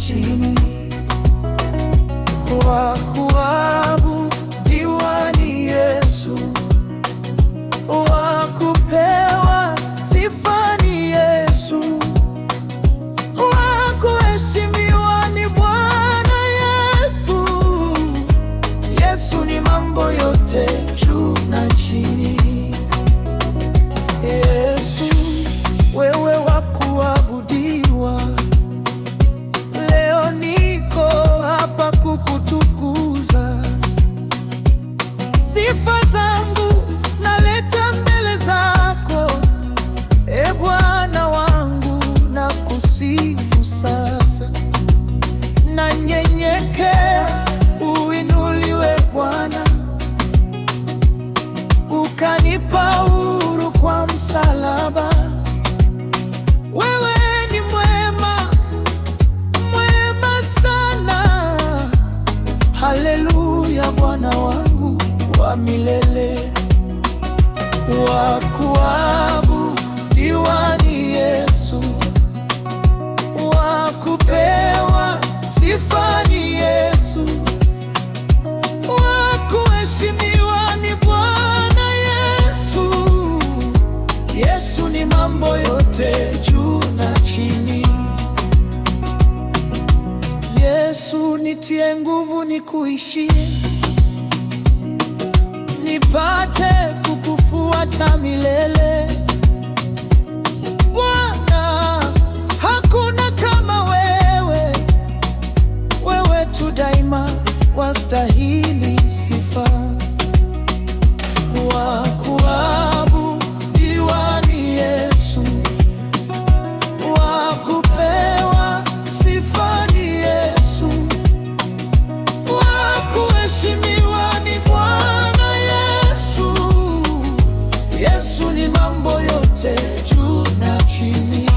chini. Wa kuabudiwa ni Yesu, wa kupewa sifa ni Yesu, wa kuheshimiwa ni Bwana Yesu. Yesu ni mambo yote, juu na chini. Yesu, wewe wa kuabudiwa, leo niko hapa kukutukuza. Sifa zangu naleta mbele zako, e Bwana wangu, na kusifu sasa. Nanyenyekea, uinuliwe Bwana, ukanipa huru kwa msalaba. Wewe ni mwema, mwema sana. Haleluya, Bwana wangu wa milele. Wa kuabudiwa ni Yesu, wa kupewa sifa ni Yesu, wa kuheshimiwa ni Bwana Yesu. Yesu ni mambo yote, juu na chini. Yesu, nitie nguvu nikuishie, nipate kukufuata milele. Bwana, hakuna kama wewe, wewe tu daima wastahili sifa. Wa kuabudiwa ni Yesu, wa kupewa sifa ni Yesu, wa kuheshimiwa ni Bwana Yesu. Yesu ni mambo yote, juu na chini.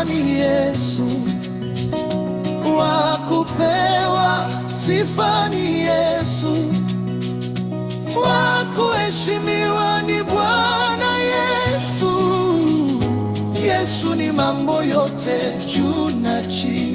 Ni Yesu, wa kupewa sifa ni Yesu, wa kuheshimiwa ni Bwana Yesu. Yesu ni mambo yote, juu na chini.